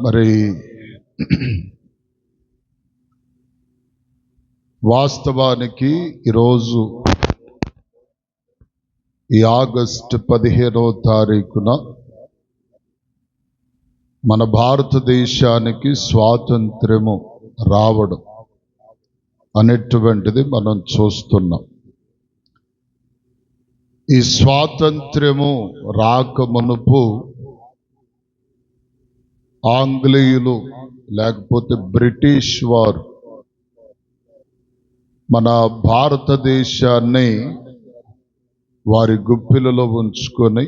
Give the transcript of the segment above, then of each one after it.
మరి వాస్తవానికి ఈరోజు ఈ ఆగస్టు 15వ తారీఖున మన భారతదేశానికి స్వాతంత్ర్యము రావడం అనేటువంటిది మనం చూస్తున్నాం. ఈ స్వాతంత్ర్యము రాకమునుపు ఆంగ్లేయులు లేకపోతే బ్రిటిష్ వారు మన భారతదేశాన్ని వారి గుప్పిలలో ఉంచుకొని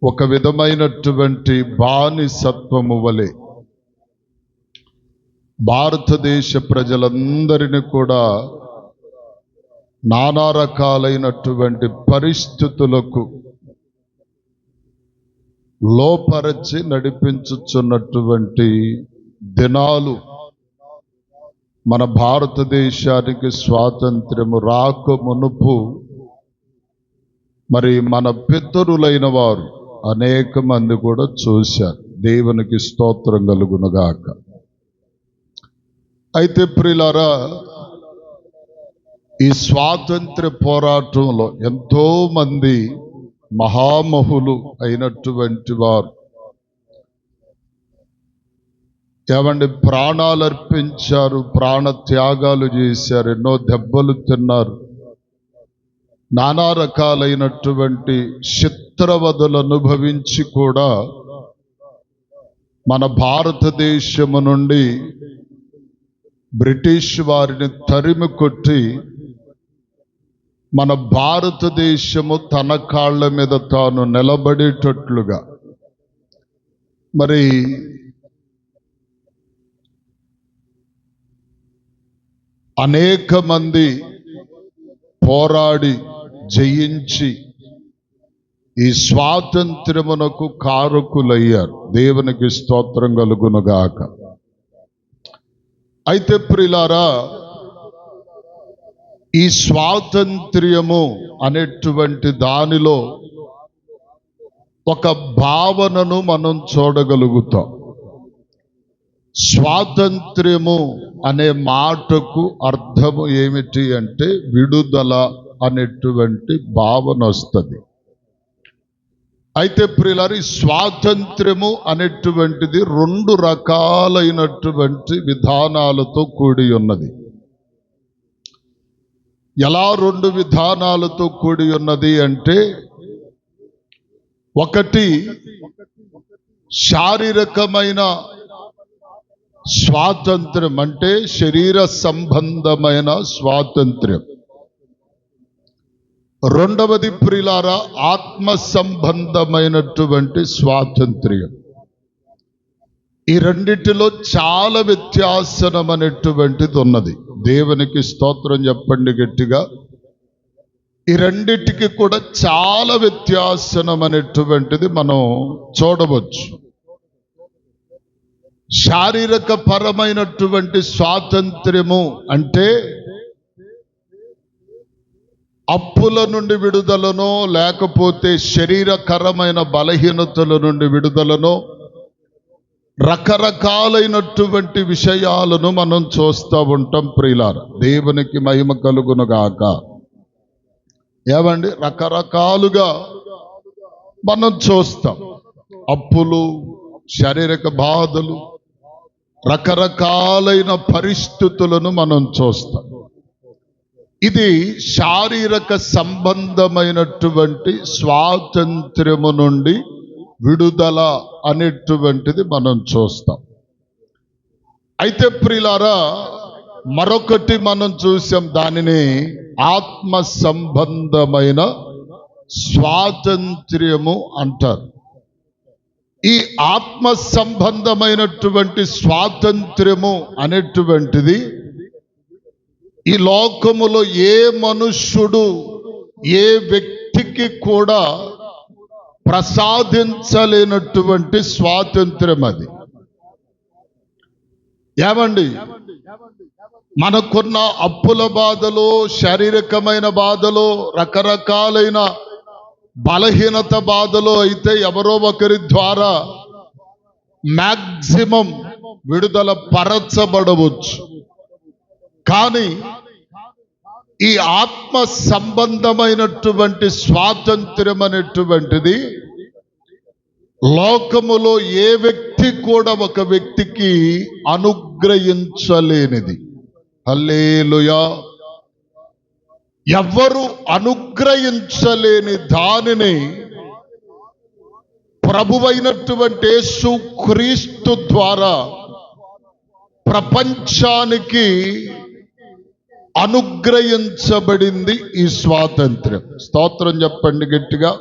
ఒక విధమైనటువంటి బానిసత్వము వలె భారతదేశ ప్రజలందరినీ కూడా నానా రకాలైనటువంటి పరిస్థితులకు లోపరచి నడిపించుచున్నటువంటి దినాలు మన భారతదేశానికి స్వాతంత్ర్యము రాక మునుపు మరి మన పితరులైన వారు అనేక మంది కూడా చూశారు. దేవునికి స్తోత్రం కలుగునుగాక. అయితే ప్రియులారా, ఈ స్వాతంత్ర్య పోరాటంలో ఎంతో మంది మహామహులు అయినటువంటి వారు ప్రాణాలు అర్పించారు, ప్రాణ త్యాగాలు చేశారు, ఎన్నో దెబ్బలు తిన్నారు, నానా రకాలైనటువంటి చిత్రవదలు అనుభవించి కూడా మన భారతదేశము నుండి బ్రిటిష్ వారిని తరిమి కొట్టి మన భారతదేశము తన కాళ్ళ మీద తాను నిలబడేటట్లుగా మరి అనేక మంది పోరాడి జయించి ఈ స్వాతంత్ర్యమునకు కారకులయ్యారు. దేవునికి స్తోత్రం కలుగునుగాక. అయితే ప్రియులారా, ఈ స్వాతంత్ర్యము అనేటువంటి దానిలో ఒక భావనను మనం చూడగలుగుతాం. స్వాతంత్ర్యము అనే మాటకు అర్థము ఏమిటి అంటే విడుదల అనేటువంటి భావన వస్తుంది. అయితే ప్రియులారా, ఈ స్వాతంత్ర్యము అనేటువంటిది రెండు రకాలైనటువంటి విధానాలతో కూడి ఉన్నది. ఎలా రెండు విధానాలతో కూడి ఉన్నది అంటే, ఒకటి శారీరకమైన స్వాతంత్ర్యం, అంటే శరీర సంబంధమైన స్వాతంత్ర్యం. రెండవది ప్రియులారా, ఆత్మ సంబంధమైనటువంటి స్వాతంత్ర్యం. ఈ రెండిటిలో చాలా వ్యత్యాసం అనేటువంటిది ఉన్నది. దేవునికి స్తోత్రం చెప్పండి గట్టిగా. ఈ రెండిటికి కూడా చాలా వ్యత్యాసం అనేటువంటిది మనం చూడవచ్చు. శారీరక పరమైనటువంటి స్వాతంత్ర్యము అంటే అప్పుల నుండి విడుదలనో లేకపోతే శరీరకరమైన బలహీనతల నుండి విడుదలనో రకరకాలైనటువంటి విషయాలను మనం చూస్తూ ఉంటాం ప్రియులారా. దేవునికి మహిమ కలుగునుగాక. రకరకాలుగా మనం చూస్తాం. అప్పులు, శారీరక బాధలు, రకరకాలైన పరిస్థితులను మనం చూస్తాం. ఇది శారీరక సంబంధమైనటువంటి స్వాతంత్ర్యము నుండి విడుదల అనేటువంటిది మనం చూస్తాం. అయితే ప్రియులారా, మరొకటి మనం చూసాం, దానిని ఆత్మ సంబంధమైన స్వాతంత్ర్యము అంటారు. ఈ ఆత్మ సంబంధమైనటువంటి స్వాతంత్ర్యము అనేటువంటిది ఈ లోకములో ఏ మనుష్యుడు, ఏ వ్యక్తికి కూడా ప్రసాదించలేనటువంటి స్వాతంత్ర్యం అది. మనకున్న అప్పుల బాధలు, శారీరకమైన బాధలు, రకరకాలైన బలహీనత బాధలు అయితే ఎవరో ఒకరి ద్వారా మ్యాక్సిమం విడుదల పరచబడవచ్చు. కానీ ఈ ఆత్మ సంబంధమైనటువంటి స్వాతంత్ర్యం అనేటువంటిది లోకములో ఏ వ్యక్తి కూడా ఒక వ్యక్తికి అనుగ్రహించలేనిది. హల్లెలూయా. ఎవ్వరు అనుగ్రహించలేని దానిని ప్రభువైనటువంటి యేసు క్రీస్తు ద్వారా ప్రపంచానికి అనుగ్రహించబడింది ఈ స్వాతంత్ర్యం. స్తోత్రం చెప్పండి గట్టిగా.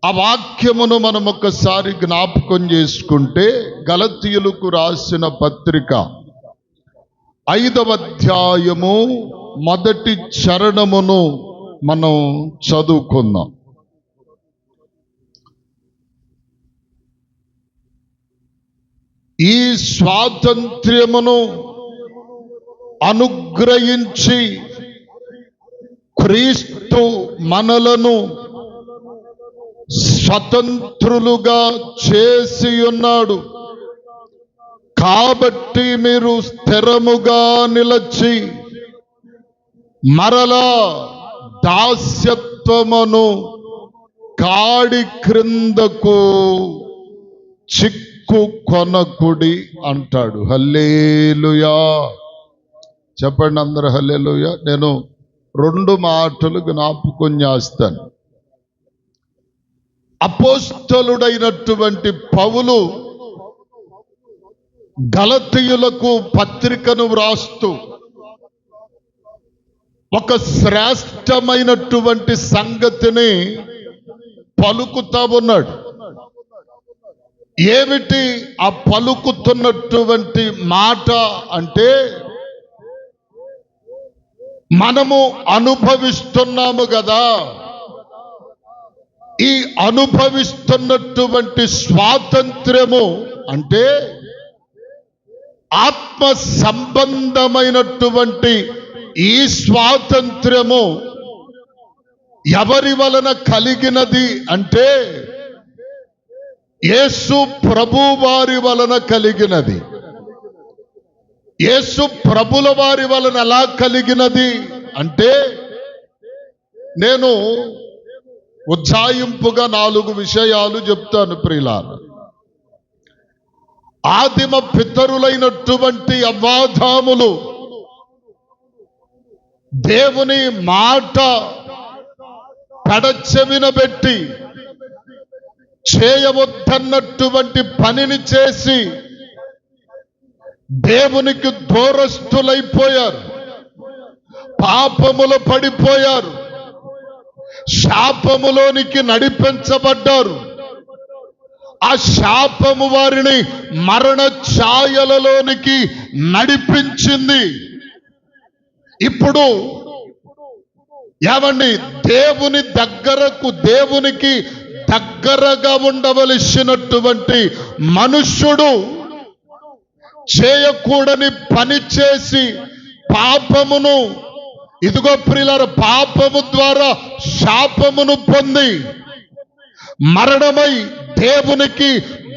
ఆ వాక్యమును మనం ఒకసారి జ్ఞాపకం చేసుకుంటే గలతీయులకు రాసిన పత్రిక 5వ అధ్యాయము 1వ చరణమును మనం చదువుకుందాం. ఈ స్వాతంత్ర్యమును అనుగ్రహించి క్రీస్తు మనలను స్వతంత్రులుగా చేసి ఉన్నాడు. కాబట్టి మీరు స్థిరముగా నిలచి మరలా దాస్యత్వమును కాడి క్రిందకు చిక్కు కొనకుడి అంటాడు. హల్లెలూయా. చెప్పండి అందరూ హల్లెలూయా. నేను 2 మాటలు జ్ఞాపకం చేస్తాను. అపోస్తలుడైనటువంటి పౌలు గలతీయులకు పత్రికను వ్రాస్తూ ఒక శ్రేష్టమైనటువంటి సంగతిని పలుకుతా ఉన్నాడు. ఏమిటి ఆ పలుకుతున్నటువంటి మాట అంటే, మనము అనుభవిస్తున్నాము కదా, ఈ అనుభవిస్తున్నటువంటి స్వాతంత్ర్యము అంటే ఆత్మ సంబంధమైనటువంటి ఈ స్వాతంత్ర్యము ఎవరి వలన కలిగినది అంటే యేసు ప్రభు వారి వలన కలిగినది. యేసు ప్రభుల వారి వలన ఎలా కలిగినది అంటే, నేను ఉజ్జాయింపుగా 4 విషయాలు చెప్తాను ప్రియులారా. ఆదిమ పితరులైనటువంటి అవ్వాదాములు దేవుని మాట పెడచెవిన పెట్టి చేయవద్దన్నటువంటి పనిని చేసి దేవునికి దూరస్తులైపోయారు, పాపములో పడిపోయారు, శాపములోనికి నడిపించబడ్డారు. ఆ శాపము వారిని మరణ ఛాయలలోనికి నడిపించింది. ఇప్పుడు ఏమండి, దేవునికి దగ్గరగా ఉండవలసినటువంటి మనుష్యుడు చేయకూడని పని చేసి పాపమును, ఇదిగో ప్రియులారా, పాపము ద్వారా శాపమును పొంది మరణమై దేవునికి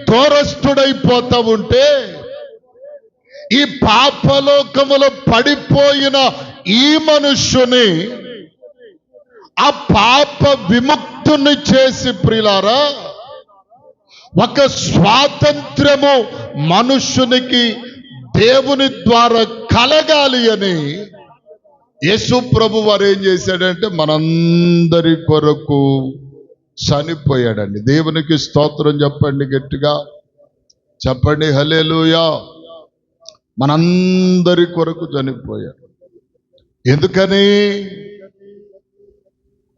దూరస్తుడైపోతా ఉంటే, ఈ పాపలోకములో పడిపోయిన ఈ మనుష్యుని ఆ పాప విముక్తుని చేసి ప్రియులారా ఒక స్వాతంత్ర్యము మనుష్యునికి దేవుని ద్వారా కలగాలి అని యేసు ప్రభు వారు ఏం చేశాడంటే మనందరి కొరకు చనిపోయాడండి. దేవునికి స్తోత్రం చెప్పండి గట్టిగా, చెప్పండి హల్లెలూయా. మనందరి కొరకు చనిపోయాడు. ఎందుకని?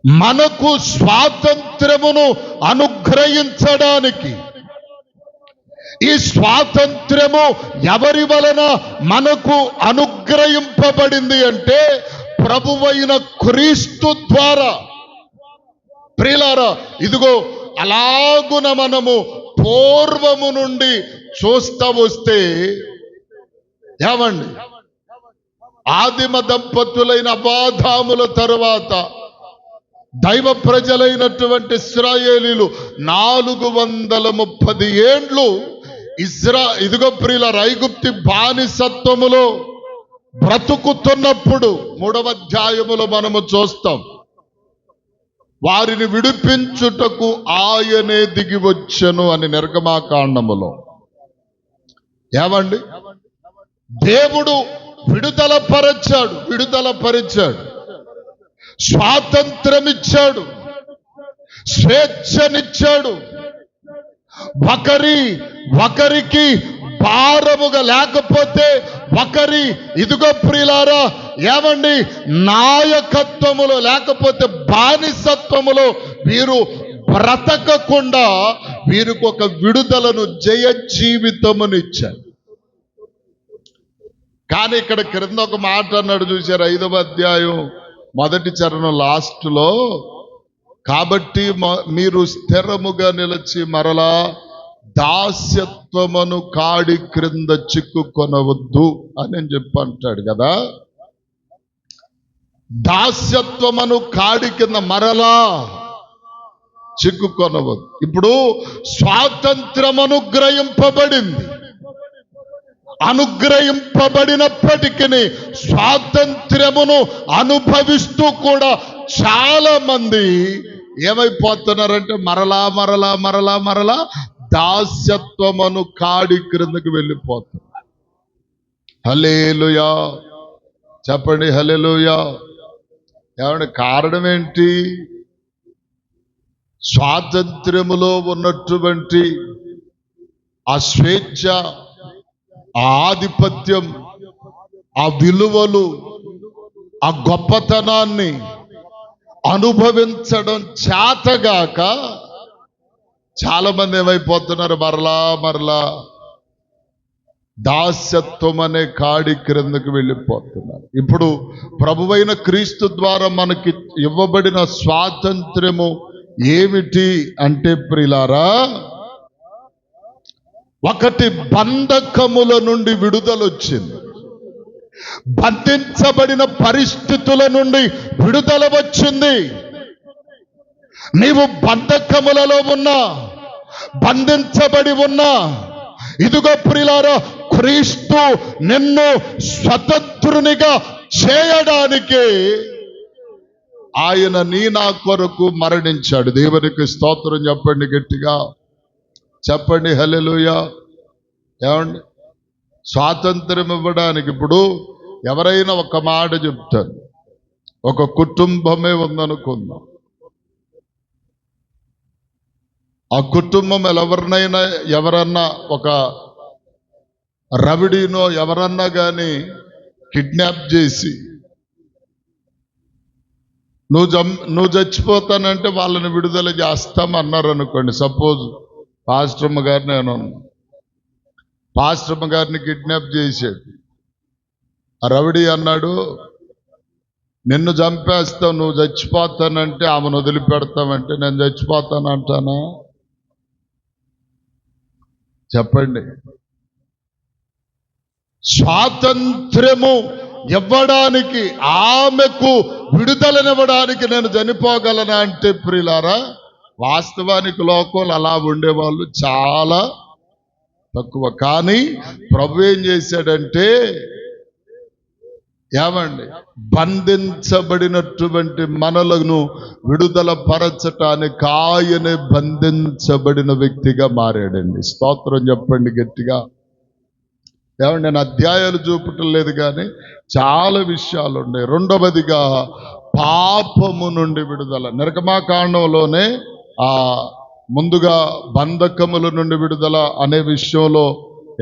మనకు స్వాతంత్రమును అనుగ్రహించడానికి. ఈ స్వాతంత్రము ఎవరి వలన మనకు అనుగ్రహింపబడింది అంటే ప్రభువైన క్రీస్తు ద్వారా. ప్రియులారా, ఇదిగో అలాగున మనము పూర్వము నుండి చూస్తా వస్తే ఏమండి, ఆదిమ దంపతులైన అబాధాముల తరువాత దైవ ప్రజలైనటువంటి ఇశ్రాయేలీలు 430 ఏండ్లు ఇదిగో ప్రియులారా, ఐగుప్తి బానిసత్వములో బ్రతుకుతున్నప్పుడు 3వ అధ్యాయములో మనము చూస్తాం, వారిని విడిపించుటకు ఆయనే దిగి వచ్చెను అని నిర్గమాకాండములో. ఏమండి, దేవుడు విడుదల పరిచాడు, స్వాతంత్రం ఇచ్చాడు, స్వేచ్ఛనిచ్చాడు. ఒకరికి భారముగా లేకపోతే ఇదిగో ప్రియులారా, ఏమండి, నాయకత్వములో లేకపోతే బానిసత్వములో వీరు బ్రతకకుండా వీరికి ఒక విడుదలను, జయ జీవితమునిచ్చారు. కానీ ఇక్కడ క్రింద ఒక మాట అన్నాడు చూశారు, 5వ అధ్యాయం 1వ చరణం లాస్ట్లో, కాబట్టి మీరు స్థిరముగా నిలిచి మరలా దాస్యత్వమును కాడి క్రింద చిక్కుకొనవద్దు అని చెప్పంటాడు కదా. దాస్యత్వమును కాడి కింద మరలా చిక్కుకొనవద్దు. ఇప్పుడు స్వాతంత్రం అనుగ్రహింపబడినప్పటికీ స్వాతంత్ర్యమును అనుభవిస్తూ కూడా చాలా మంది ఏమైపోతున్నారంటే మరలా దాస్యత్వమును కాడి క్రిందకు వెళ్ళిపోతున్నారు. హల్లెలూయా చెప్పండి, హల్లెలూయా. ఏమంటే కారణం ఏంటి? స్వాతంత్ర్యములో ఉన్నటువంటి ఆ స్వేచ్ఛ, ఆ ఆధిపత్యం, ఆ విలువలు, ఆ గొప్పతనాన్ని అనుభవించడం చేతగాక చాలా మంది ఏమైపోతున్నారు, మరలా దాస్యత్వం అనే కాడి క్రిందకు వెళ్ళిపోతున్నారు. ఇప్పుడు ప్రభువైన క్రీస్తు ద్వారా మనకి ఇవ్వబడిన స్వాతంత్ర్యము ఏమిటి అంటే ప్రియులారా, ఒకటి బంధకముల నుండి విడుదలొచ్చింది, బంధించబడిన పరిస్థితుల నుండి విడుదల వచ్చింది. నీవు బంధకములలో ఉన్నా, బంధించబడి ఉన్నా, ఇదిగో ప్రియులారా, క్రీస్తు నిన్ను స్వతంత్రునిగా చేయడానికి ఆయన నా కొరకు మరణించాడు. దేవునికి స్తోత్రం చెప్పండి, గట్టిగా చెప్పండి, హల్లెలూయా. ఏమండి, స్వాతంత్రం ఇవ్వడానికి ఇప్పుడు ఎవరైనా ఒక మాట చెప్తారు, ఒక కుటుంబమే ఉందనుకుందాం, ఆ కుటుంబం ఎవరన్నా ఒక రవిడీనో ఎవరన్నా కానీ కిడ్నాప్ చేసి నువ్వు చచ్చిపోతానంటే వాళ్ళని విడుదల చేస్తామన్నారు అనుకోండి. సపోజ్ పాస్టర్మ గారు, నేను పాస్టర్మ గారిని కిడ్నాప్ చేశాడు. ఆ రవిడి అన్నాడు, నిన్ను చంపేస్తావు, నువ్వు చచ్చిపోతానంటే ఆమెను వదిలిపెడతామంటే నేను చచ్చిపోతానంటానా? చెప్పండి. స్వాతంత్ర్యము ఇవ్వడానికి, ఆమెకు విడుదలనివ్వడానికి నేను చనిపోగలనా అంటే ప్రియులారా, వాస్తవానికి లోకంలో అలా ఉండేవాళ్ళు చాలా తక్కువ. కానీ ప్రభు ఏం చేశాడంటే, ఏమండి, బంధించబడినటువంటి మనలను విడుదల పరచటానికి ఆయనే బంధించబడిన వ్యక్తిగా మారాడండి. స్తోత్రం చెప్పండి గట్టిగా. ఏమండి, నేను అధ్యాయాలు చూపటం లేదు కానీ చాలా విషయాలు ఉన్నాయి. రెండవదిగా పాపము నుండి విడుదల. నిర్గమాకాండంలోనే ముందుగా బంధకముల నుండి విడుదల అనే విషయంలో,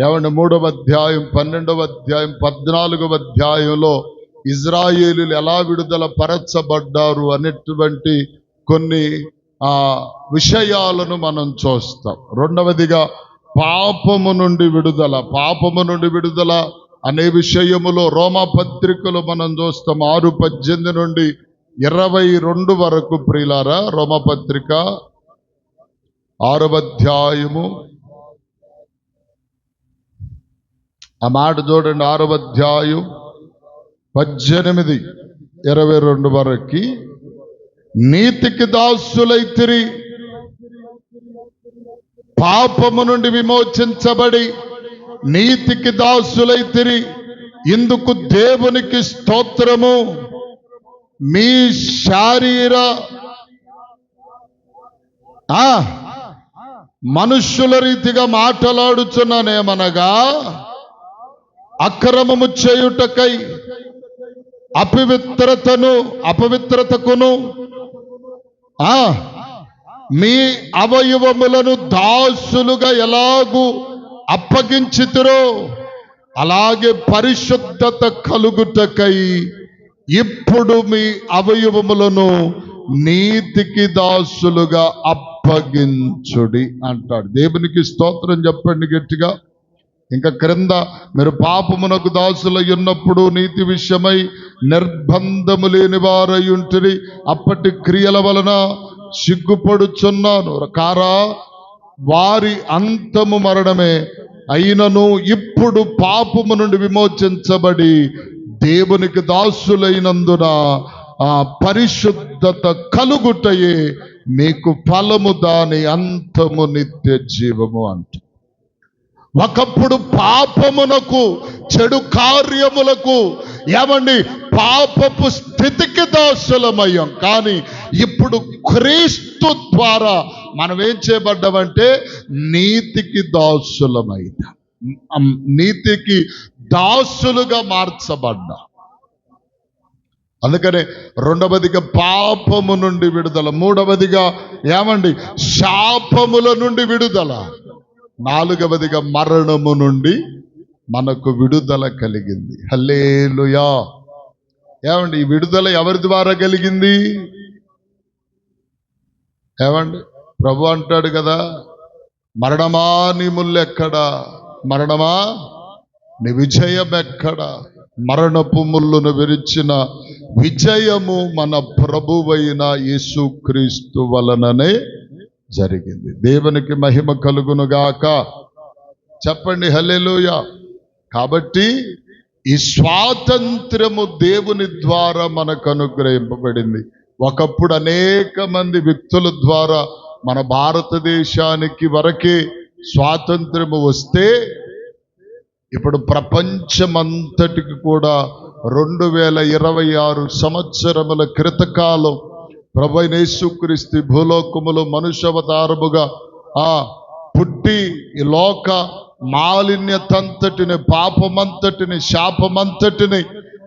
ఏమంటే 3వ అధ్యాయం 12వ అధ్యాయం 14వ అధ్యాయంలో ఇజ్రాయేలీలు ఎలా విడుదల పరచబడ్డారు అనేటువంటి కొన్ని విషయాలను మనం చూస్తాం. రెండవదిగా పాపము నుండి విడుదల అనే విషయములో రోమాపత్రికలు మనం చూస్తాం. 6:18 నుండి 22 వరకు ప్రియులారా, రోమాపత్రిక 6వ అధ్యాయము ఆ మాట చూడండి. 6వ అధ్యాయం 18, 22 వరకు, నీతికి దాసులైతిరి, పాపము నుండి విమోచించబడి నీతికి దాసులైతిరి. ఇందుకు దేవునికి స్తోత్రము. మీ శారీర మనుష్యుల రీతిగా మాట్లాడుచున్నానేమనగా, అక్రమము చేయుటకై అపవిత్రతకును మీ అవయవములను దాసులుగా ఎలాగూ అప్పగించితిరో అలాగే పరిశుద్ధత కలుగుటకై ఇప్పుడు మీ అవయవములను నీతికి దాసులుగా అప్పగించుడి అంటాడు. దేవునికి స్తోత్రం చెప్పండి గట్టిగా. ఇంకా క్రింద, మీరు పాపమునకు దాసులై ఉన్నప్పుడు నీతి విషయమై నిర్బంధము లేని వారై ఉంటిరి. అప్పటి క్రియల వలన సిగ్గుపడుచున్నాను కారా, వారి అంతము మరణమే. అయినను ఇప్పుడు పాపము నుండి విమోచించబడి దేవునికి దాసులైనందున ఆ పరిశుద్ధత కలుగుటయే మీకు ఫలము, దాని అంతము నిత్య జీవము అంట. ఒకప్పుడు పాపమునకు, చెడు కార్యములకు, ఏమండి, పాపపు స్థితికి దాసులమయ్యాం. కానీ ఇప్పుడు క్రీస్తు ద్వారా మనం ఏం చేయబడ్డామంటే నీతికి దాసులమైనా, నీతికి దాసులుగా మార్చబడ్డా. అందుకనే రెండవదిగా పాపము నుండి విడుదల, మూడవదిగా ఏమండి శాపముల నుండి విడుదల, నాలుగవదిగా మరణము నుండి మనకు విడుదల కలిగింది. హల్లెలూయా. ఏమండి ఈ విడుదల ఎవరి ద్వారా కలిగింది? ఏమండి ప్రభు అంటాడు కదా, మరణమా నీ ముల్లెక్కడా, మరణమా నీ విజయం ఎక్కడా? మరణపు ముళ్ళును విరిచిన విజయము మన ప్రభువైన యేసుక్రీస్తు వలననే జరిగింది. దేవునికి మహిమ కలుగునుగాక. చెప్పండి హల్లెలూయా. కాబట్టి ఈ స్వాతంత్రము దేవుని ద్వారా మనకు అనుగ్రహింపబడింది. ఒకప్పుడు అనేక మంది వ్యక్తుల ద్వారా మన భారతదేశానికి వరకే స్వాతంత్రము వస్తే, ఇప్పుడు ప్రపంచమంతటికి కూడా 2026 సంవత్సరముల క్రితకాలం ప్రభువైన యేసుక్రీస్తు భూలోకములో మనుష్యావతారముగా పుట్టి ఈ లోక మాలిన్యతంతటిని, పాపమంతటిని, శాపమంతటిని,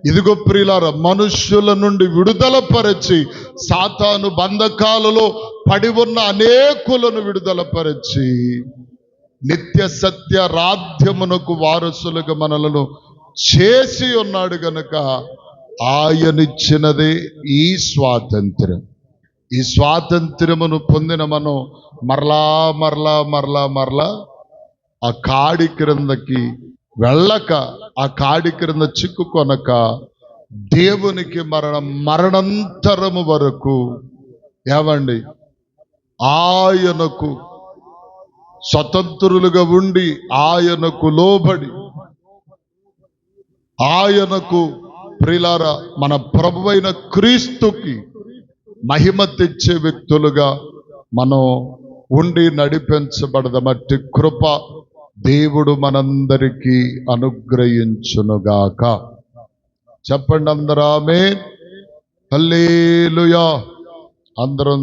ఇదిగో ప్రియులారా, మనుష్యుల నుండి విడుదల పరిచి, సాతాను బంధకాలలో పడి ఉన్న అనేకులను విడుదల పరిచి, నిత్య సత్య రాధ్యమునకు వారసులుగా మనలను చేసి ఉన్నాడు గనుక ఆయనిచ్చినదే ఈ స్వాతంత్ర్యం. ఈ స్వాతంత్ర్యమును పొందిన మనం మరలా ఆ కాడి క్రిందకి వెళ్ళక, ఆ కాడి క్రింద చిక్కుకొనక, దేవునికి మరణాంతరము వరకు ఏమండి ఆయనకు స్వతంత్రులుగా ఉండి, ఆయనకు లోబడి, ఆయనకు ప్రియులారా మన ప్రభువైన క్రీస్తుకి మహిమ తెచ్చే వ్యక్తులుగా మనం ఉండి నడిపించబడదమట్టి కృప దేవుడు మనందరికీ అనుగ్రహించునుగాక. చెప్పండి అందరూ ఆమేన్. హల్లెలూయా. అందరం